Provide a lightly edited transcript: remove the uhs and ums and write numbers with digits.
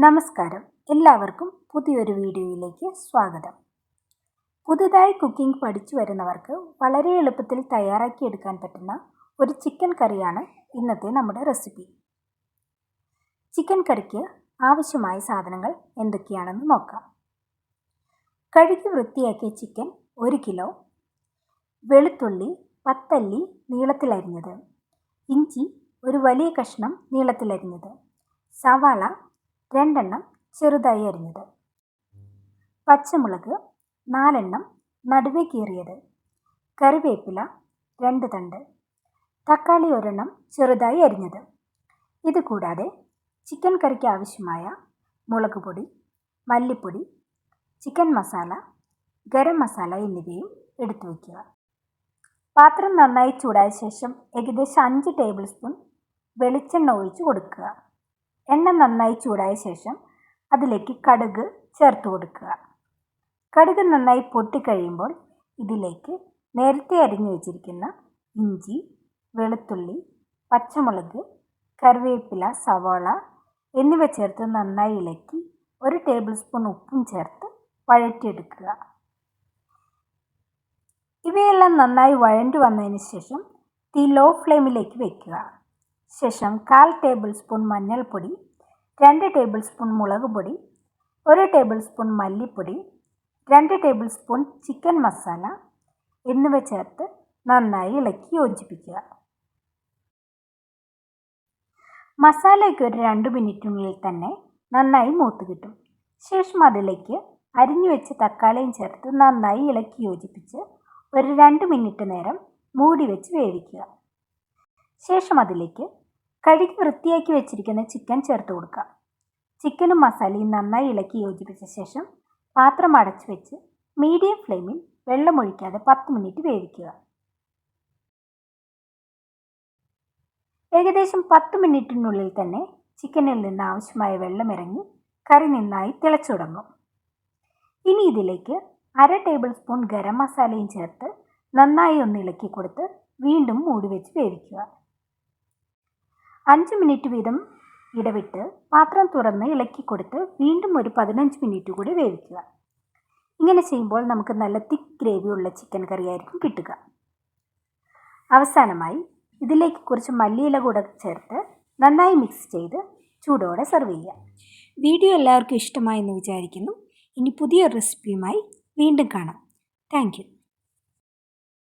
നമസ്കാരം, എല്ലാവർക്കും പുതിയൊരു വീഡിയോയിലേക്ക് സ്വാഗതം. പുതുതായി കുക്കിംഗ് പഠിച്ചു വരുന്നവർക്ക് വളരെ എളുപ്പത്തിൽ തയ്യാറാക്കിയെടുക്കാൻ പറ്റുന്ന ഒരു ചിക്കൻ കറിയാണ് ഇന്നത്തെ നമ്മുടെ റെസിപ്പി. ചിക്കൻ കറിക്ക് ആവശ്യമായ സാധനങ്ങൾ എന്തൊക്കെയാണെന്ന് നോക്കാം. കഴുകി വൃത്തിയാക്കിയ ചിക്കൻ 1 കിലോ, വെളുത്തുള്ളി 10 അല്ലി നീളത്തിലരിഞ്ഞത്, ഇഞ്ചി ഒരു വലിയ കഷ്ണം നീളത്തിലരിഞ്ഞത്, സവാള 2 എണ്ണം ചെറുതായി അരിഞ്ഞത്, പച്ചമുളക് 4 എണ്ണം നടുവേ കീറിയത്, കറിവേപ്പില 2 തണ്ട്, തക്കാളി 1 എണ്ണം ചെറുതായി അരിഞ്ഞത്. ഇത് കൂടാതെ ചിക്കൻ കറിക്ക് ആവശ്യമായ മുളക് പൊടി, മല്ലിപ്പൊടി, ചിക്കൻ മസാല, ഗരം മസാല എന്നിവയും എടുത്തു വയ്ക്കുക. പാത്രം നന്നായി ചൂടായ ശേഷം ഏകദേശം 5 ടേബിൾ സ്പൂൺ വെളിച്ചെണ്ണ ഒഴിച്ച് കൊടുക്കുക. എണ്ണ നന്നായി ചൂടായ ശേഷം അതിലേക്ക് കടുക് ചേർത്ത് കൊടുക്കുക. കടുക് നന്നായി പൊട്ടിക്കഴിയുമ്പോൾ ഇതിലേക്ക് നേരത്തെ അരിഞ്ഞു വെച്ചിരിക്കുന്ന ഇഞ്ചി, വെളുത്തുള്ളി, പച്ചമുളക്, കറിവേപ്പില, സവാള എന്നിവ ചേർത്ത് നന്നായി ഇളക്കി 1 ടേബിൾ സ്പൂൺ ഉപ്പും ചേർത്ത് വഴറ്റിയെടുക്കുക. ഇവയെല്ലാം നന്നായി വഴണ്ടു വന്നതിന് ശേഷം തീ ലോ ഫ്ലെയിമിലേക്ക് വയ്ക്കുക. ശേഷം 1/4 ടേബിൾ സ്പൂൺ മഞ്ഞൾപ്പൊടി, 2 ടേബിൾ സ്പൂൺ മുളക് പൊടി, 1 ടേബിൾ സ്പൂൺ മല്ലിപ്പൊടി, 2 ടേബിൾ സ്പൂൺ ചിക്കൻ മസാല എന്നിവ ചേർത്ത് നന്നായി ഇളക്കി യോജിപ്പിക്കുക. മസാലയ്ക്ക് ഒരു 2 മിനിറ്റിനുള്ളിൽ തന്നെ നന്നായി മൂത്ത് കിട്ടും. ശേഷം അതിലേക്ക് അരിഞ്ഞു വെച്ച തക്കാളിയും ചേർത്ത് നന്നായി ഇളക്കി യോജിപ്പിച്ച് ഒരു 2 മിനിറ്റ് നേരം മൂടി വെച്ച് വേവിക്കുക. ശേഷം അതിലേക്ക് കഴുകി വൃത്തിയാക്കി വെച്ചിരിക്കുന്ന ചിക്കൻ ചേർത്ത് കൊടുക്കുക. ചിക്കനും മസാലയും നന്നായി ഇളക്കി യോജിപ്പിച്ച ശേഷം പാത്രം അടച്ചു വെച്ച് മീഡിയം ഫ്ലെയിമിൽ വെള്ളമൊഴിക്കാതെ 10 മിനിറ്റ് വേവിക്കുക. ഏകദേശം 10 മിനിറ്റിനുള്ളിൽ തന്നെ ചിക്കനിൽ നിന്ന് ആവശ്യമായ വെള്ളം ഇറങ്ങി കറി നന്നായി തിളച്ചു തുടങ്ങും. ഇനി ഇതിലേക്ക് 1/2 ടേബിൾ സ്പൂൺ ഗരം മസാലയും ചേർത്ത് നന്നായി ഒന്ന് ഇളക്കി കൊടുത്ത് വീണ്ടും മൂടി വെച്ച് വേവിക്കുക. 5 മിനിറ്റ് വീതം ഇടവിട്ട് പാത്രം തുറന്ന് ഇളക്കി കൊടുത്ത് വീണ്ടും ഒരു 15 മിനിറ്റ് കൂടി വേവിക്കുക. ഇങ്ങനെ ചെയ്യുമ്പോൾ നമുക്ക് നല്ല തിക്ക് ഗ്രേവി ഉള്ള ചിക്കൻ കറിയായിരിക്കും കിട്ടുക. അവസാനമായി ഇതിലേക്ക് കുറച്ച് മല്ലിയില കൂടെ ചേർത്ത് നന്നായി മിക്സ് ചെയ്ത് ചൂടോടെ സെർവ് ചെയ്യുക. വീഡിയോ എല്ലാവർക്കും ഇഷ്ടമായെന്ന് വിചാരിക്കുന്നു. ഇനി പുതിയ റെസിപ്പിയുമായി വീണ്ടും കാണാം. Thank you.